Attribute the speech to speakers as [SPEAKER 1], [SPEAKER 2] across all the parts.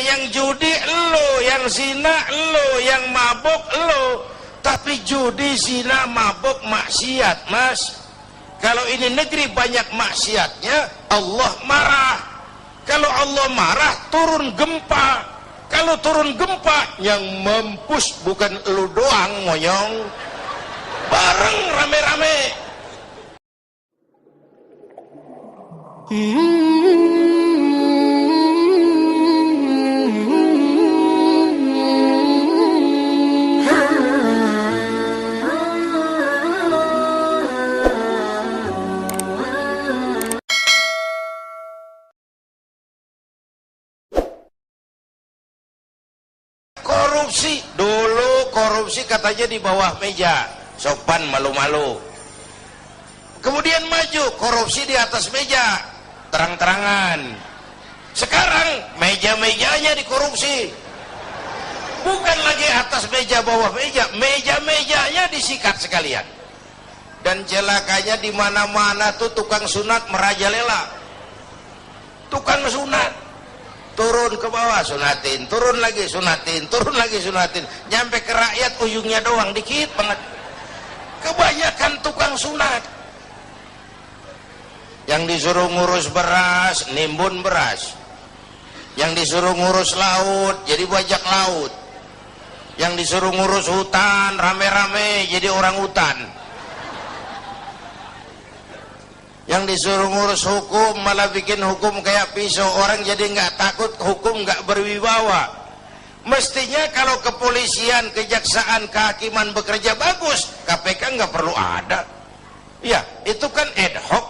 [SPEAKER 1] yang judi elo, yang zina elo, yang mabuk elo. Tapi judi, zina, mabuk, maksiat, Mas. Kalau ini negeri banyak maksiatnya, Allah marah. Kalau Allah marah, turun gempa. Kalau turun gempa, yang mampus bukan elu doang, monyong. Bareng rame-rame. Korupsi, dulu korupsi katanya di bawah meja, sopan malu-malu. Kemudian maju, korupsi di atas meja, terang-terangan. Sekarang meja-mejanya dikorupsi. Bukan lagi atas meja, bawah meja, meja-mejanya disikat sekalian. Dan celakanya di mana-mana tuh tukang sunat merajalela. Tukang sunat turun ke bawah sunatin, turun lagi sunatin, turun lagi sunatin, nyampe ke rakyat ujungnya doang, dikit banget. Kebanyakan tukang sunat. Yang disuruh ngurus beras, nimbun beras. Yang disuruh ngurus laut, jadi bajak laut. Yang disuruh ngurus hutan, rame-rame jadi orang hutan. Yang disuruh ngurus hukum malah bikin hukum kayak pisau, orang jadi nggak takut, hukum nggak berwibawa. Mestinya kalau kepolisian, kejaksaan, kehakiman bekerja bagus, KPK nggak perlu ada. Ya, itu kan ad hoc.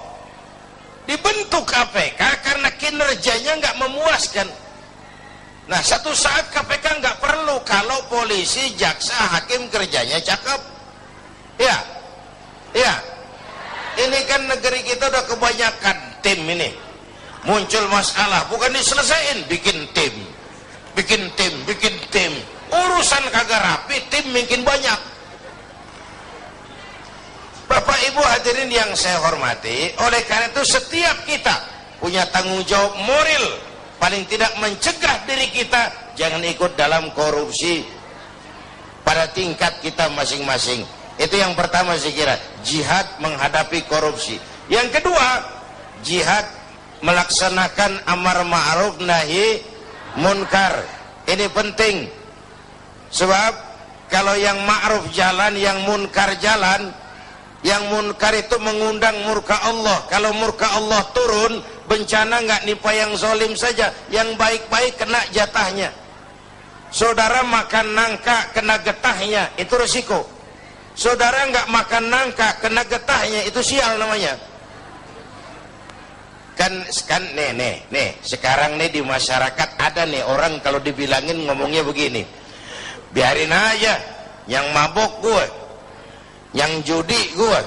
[SPEAKER 1] Dibentuk KPK karena kinerjanya nggak memuaskan. Nah, satu saat KPK nggak perlu kalau polisi, jaksa, hakim kerjanya cakep. Ya, ya. Ini kan negeri kita udah kebanyakan tim ini. Muncul masalah, bukan diselesain, bikin tim. Bikin tim, bikin tim. Urusan kagak rapi, tim makin banyak. Bapak Ibu hadirin yang saya hormati, oleh karena itu setiap kita punya tanggung jawab moral. Paling tidak mencegah diri kita jangan ikut dalam korupsi pada tingkat kita masing-masing. Itu yang pertama saya kira, jihad menghadapi korupsi. Yang kedua, jihad melaksanakan amar ma'ruf nahi munkar. Ini penting. Sebab kalau yang ma'ruf jalan, yang munkar jalan, yang munkar itu mengundang murka Allah. Kalau murka Allah turun, bencana nggak nimpa yang zalim saja, yang baik-baik kena jatahnya. Saudara makan nangka kena getahnya, itu resiko. Saudara nggak makan nangka kena getahnya, itu sial namanya. Kan nih sekarang nih di masyarakat ada nih orang kalau dibilangin ngomongnya begini, biarin aja, yang mabok gue, yang judi gue,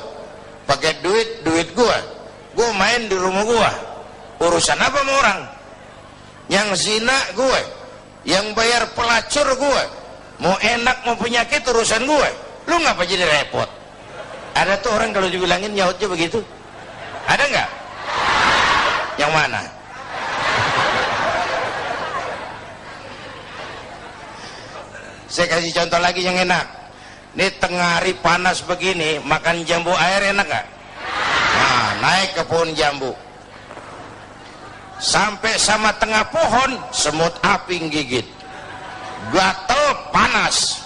[SPEAKER 1] pakai duit gue main di rumah gue, urusan apa sama orang? Yang zina gue, yang bayar pelacur gue, mau enak mau penyakit urusan gue. Lu ngapa jadi repot? Ada tuh orang kalau dibilangin nyautnya begitu. Ada nggak? Yang mana? Saya kasih contoh lagi yang enak. Ini tengah hari panas begini, makan jambu air enak nggak? Nah, naik ke pohon jambu. Sampai sama tengah pohon, semut api gigit. Gatel, panas.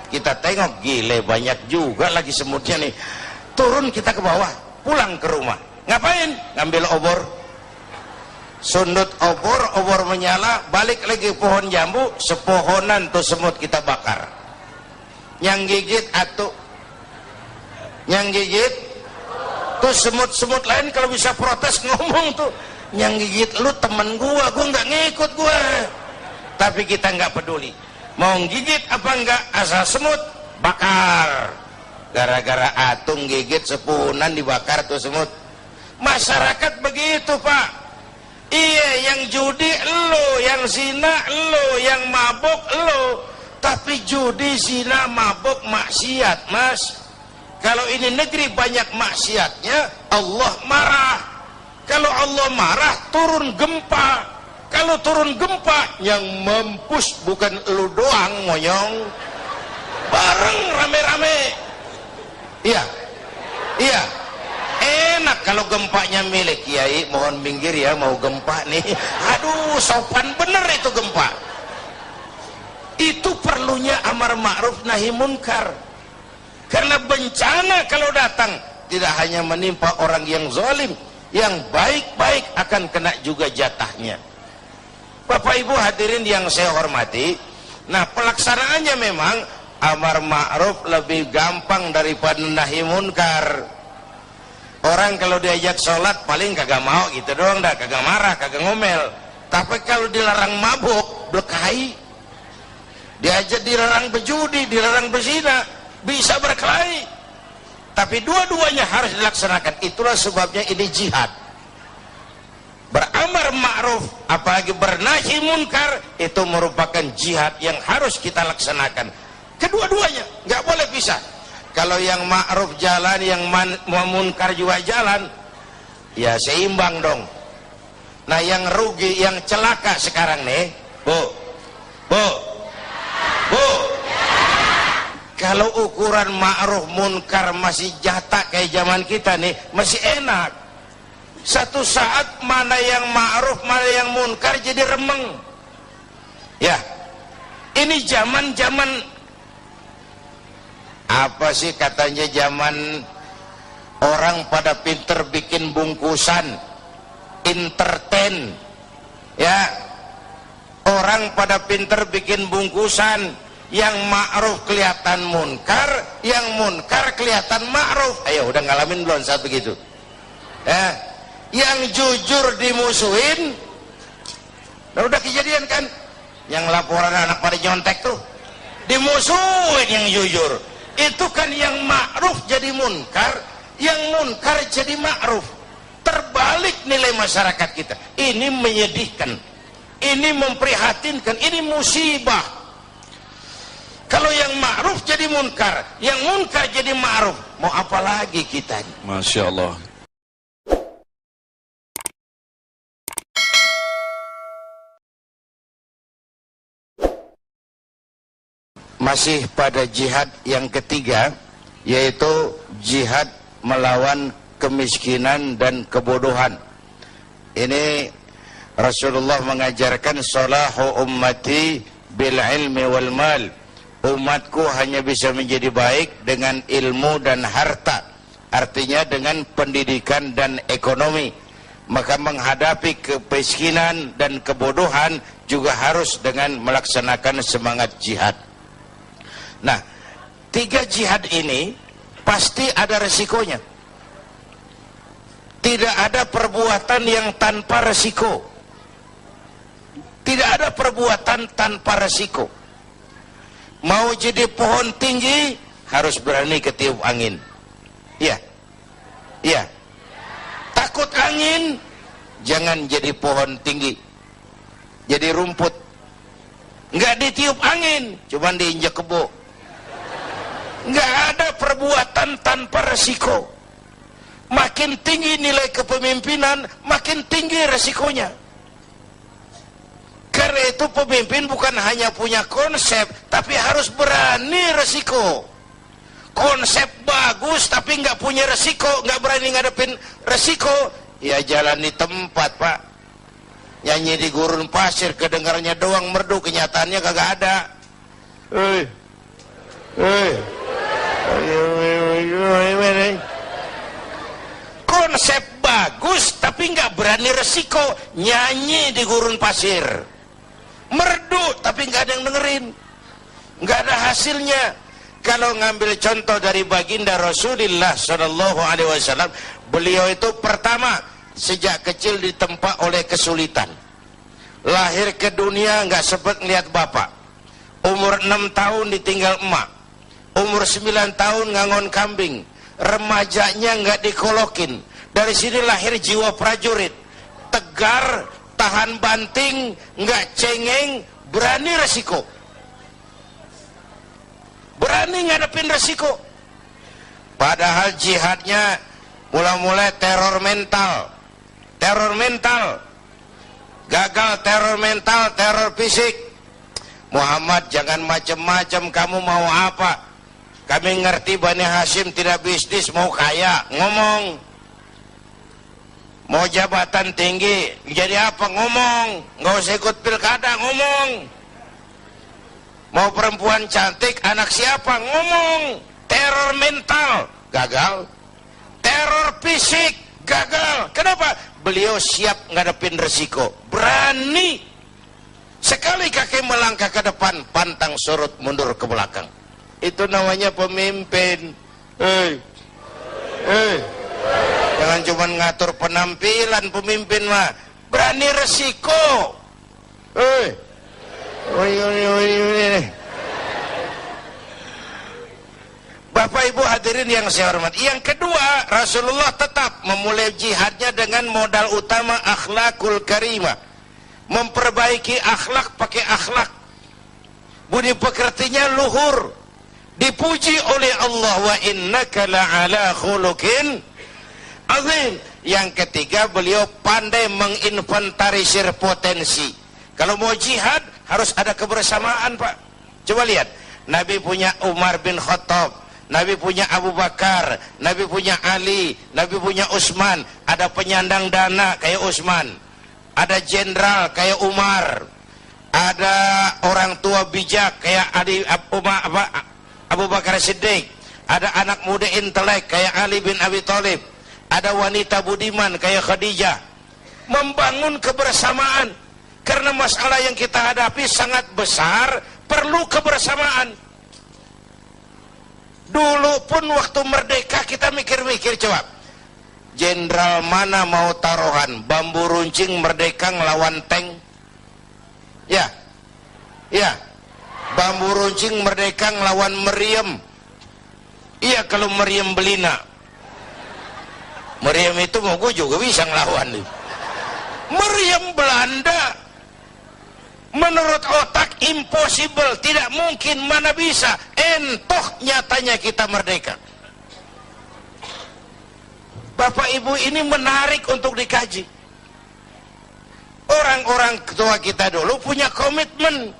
[SPEAKER 1] Kita tengok, gile banyak juga lagi semutnya nih. Turun kita ke bawah, pulang ke rumah. Ngapain? Ngambil obor. Sundut obor menyala, balik lagi pohon jambu, sepohonan tuh semut kita bakar. Yang gigit atuh. Yang gigit tuh semut-semut lain kalau bisa protes ngomong tuh, yang gigit lu temen gua nggak ngikut gua. Tapi kita nggak peduli. Mau gigit apa enggak, asal semut bakar. Gara-gara atung gigit sepunan dibakar tuh semut. Masyarakat begitu Pak. Iya, yang judi elo, yang zina elo, yang mabuk elo. Tapi judi, zina, mabuk, maksiat Mas. Kalau ini negeri banyak maksiatnya, Allah marah. Kalau Allah marah, turun gempa. kalau turun gempa yang mampus bukan lu doang monyong, bareng rame-rame. Iya, iya, enak kalau gempanya milik kiai. Mohon minggir ya, mau gempa nih. Aduh, sopan bener itu gempa. Itu perlunya amar ma'ruf nahi munkar. Karena bencana kalau datang tidak hanya menimpa orang yang zalim, yang baik-baik akan kena juga jatahnya. Bapak Ibu hadirin yang saya hormati, nah pelaksanaannya memang amar ma'ruf lebih gampang daripada nahi munkar. Orang kalau diajak sholat paling kagak mau gitu doang dah, kagak marah, kagak ngomel. Tapi kalau dilarang mabuk, berkelahi. Diajak dilarang berjudi, dilarang berzina, bisa berkelahi. Tapi dua-duanya harus dilaksanakan. Itulah sebabnya ini jihad. Beramar ma'ruf apalagi bernahi munkar itu merupakan jihad yang harus kita laksanakan. Kedua-duanya nggak boleh pisah. Kalau yang ma'ruf jalan, yang munkar juga jalan, ya seimbang dong. Nah yang rugi, yang celaka sekarang nih, Bu, kalau ukuran ma'ruf munkar masih jatah kayak zaman kita nih, masih enak. Satu saat mana yang ma'ruf, mana yang munkar jadi remeng. Ya, ini zaman apa sih katanya, zaman orang pada pinter bikin bungkusan, entertain. Ya, orang pada pinter bikin bungkusan, yang ma'ruf kelihatan munkar, yang munkar kelihatan ma'ruf. Ayo udah ngalamin belum saat begitu? Yang jujur dimusuhin. Nah, udah kejadian kan? Yang laporan anak pada nyontek tuh dimusuhin yang jujur. Itu kan yang ma'ruf jadi munkar, yang munkar jadi ma'ruf. Terbalik nilai masyarakat kita. Ini menyedihkan, ini memprihatinkan, ini musibah. Kalau yang ma'ruf jadi munkar, yang munkar jadi ma'ruf, mau apa lagi kita?
[SPEAKER 2] Masya Allah.
[SPEAKER 1] Masih pada jihad yang ketiga, yaitu jihad melawan kemiskinan dan kebodohan. Ini Rasulullah mengajarkan salahu ummati bil ilmi wal mal. Umatku hanya bisa menjadi baik dengan ilmu dan harta. Artinya dengan pendidikan dan ekonomi. Maka menghadapi kemiskinan dan kebodohan juga harus dengan melaksanakan semangat jihad. Nah, tiga jihad ini pasti ada resikonya. Tidak ada perbuatan yang tanpa resiko. Tidak ada perbuatan tanpa resiko. Mau jadi pohon tinggi harus berani ketiup angin. Iya. Iya. Takut angin, jangan jadi pohon tinggi. Jadi rumput. Enggak ditiup angin, cuman diinjak kebo. Enggak ada perbuatan tanpa resiko. Makin tinggi nilai kepemimpinan, makin tinggi resikonya. Karena itu pemimpin bukan hanya punya konsep, tapi harus berani resiko. Konsep bagus tapi nggak punya resiko, nggak berani ngadepin resiko, ya jalan di tempat, Pak. Nyanyi di gurun pasir, kedengarannya doang merdu, kenyataannya kagak ada. Konsep bagus tapi nggak berani resiko, nyanyi di gurun pasir, merdu tapi nggak ada yang dengerin, nggak ada hasilnya. Kalau ngambil contoh dari baginda Rasulullah Shallallahu Alaihi Wasallam, beliau itu pertama sejak kecil ditempa oleh kesulitan. Lahir ke dunia nggak sempat ngeliat bapak. Umur 6 tahun ditinggal emak. Umur 9 tahun ngangon kambing. Remajanya nggak dikolokin. Dari sini lahir jiwa prajurit. Tegar, tahan banting, nggak cengeng, berani resiko. Berani ngadepin resiko. Padahal jihadnya mula-mula teror mental. Teror mental. gagal teror mental, teror fisik. Muhammad jangan macam-macam, kamu mau apa? Kami ngerti Bani Hashim tidak bisnis, mau kaya, ngomong. Mau jabatan tinggi, jadi apa? Ngomong. Nggak usah ikut pilkada, ngomong. Mau perempuan cantik, anak siapa? Ngomong. Teror mental, gagal. Teror fisik, gagal. Kenapa? Beliau siap ngadepin resiko, berani. Sekali kaki melangkah ke depan, pantang surut mundur ke belakang. Itu namanya pemimpin. Jangan cuma ngatur penampilan pemimpin mah, berani resiko. Bapak Ibu hadirin yang saya hormati. Yang kedua, Rasulullah tetap memulai jihadnya dengan modal utama akhlakul karimah. Memperbaiki akhlak pakai akhlak. Budi pekertinya luhur. Dipuji oleh Allah, wa innaka la'ala khuluqin azim. Yang ketiga, beliau pandai menginventarisir potensi. Kalau mau jihad harus ada kebersamaan, Pak. Coba lihat, Nabi punya Umar bin Khattab, Nabi punya Abu Bakar, Nabi punya Ali, Nabi punya Utsman. Ada penyandang dana kayak Utsman, ada jenderal kayak Umar, ada orang tua bijak kayak Abu Bakar Siddiq, ada anak muda intelek kayak Ali bin Abi Thalib, ada wanita budiman kayak Khadijah. Membangun kebersamaan, karena masalah yang kita hadapi sangat besar, perlu kebersamaan. Dulu pun waktu merdeka kita mikir-mikir, coba jenderal mana mau taruhan, bambu runcing merdeka ngelawan tank? Ya, bambu runcing merdeka ngelawan meriam. Iya, kalau meriam Belina, meriam itu mau gue juga bisa ngelawan. Meriam Belanda, menurut otak impossible, tidak mungkin, mana bisa. Entoh nyatanya kita merdeka. Bapak Ibu, ini menarik untuk dikaji. Orang-orang tua kita dulu punya komitmen.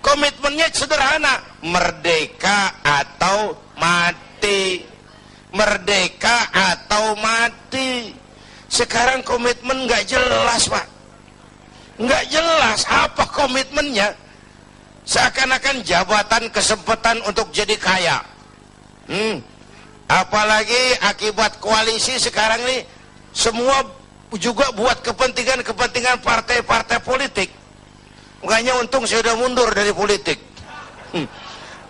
[SPEAKER 1] Komitmennya sederhana, merdeka atau mati. Merdeka atau mati. Sekarang komitmen nggak jelas, Pak. Nggak jelas apa komitmennya. Seakan-akan jabatan, kesempatan untuk jadi kaya. Apalagi akibat koalisi sekarang ini, semua juga buat kepentingan partai-partai politik. Makanya untung saya udah mundur dari politik.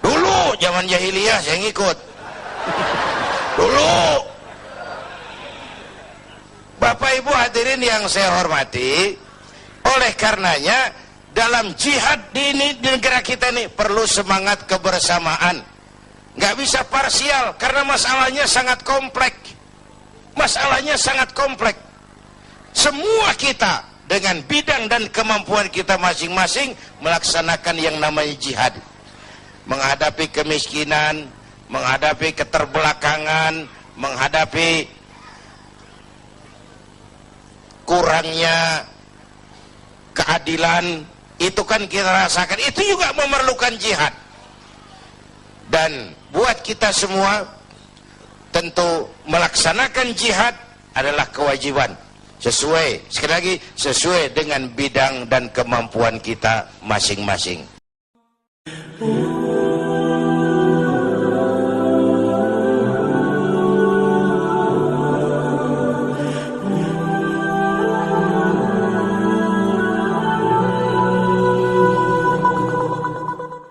[SPEAKER 1] Dulu zaman jahiliyah saya ngikut. Dulu. Bapak Ibu hadirin yang saya hormati, oleh karenanya dalam jihad di negara kita ini perlu semangat kebersamaan. Nggak bisa parsial, karena masalahnya sangat kompleks. Masalahnya sangat kompleks. Semua kita dengan bidang dan kemampuan kita masing-masing melaksanakan yang namanya jihad. Menghadapi kemiskinan, menghadapi keterbelakangan, menghadapi kurangnya keadilan, itu kan kita rasakan. Itu juga memerlukan jihad. Dan buat kita semua, tentu melaksanakan jihad adalah kewajiban. Sesuai, sekali lagi, sesuai dengan bidang dan kemampuan kita masing-masing.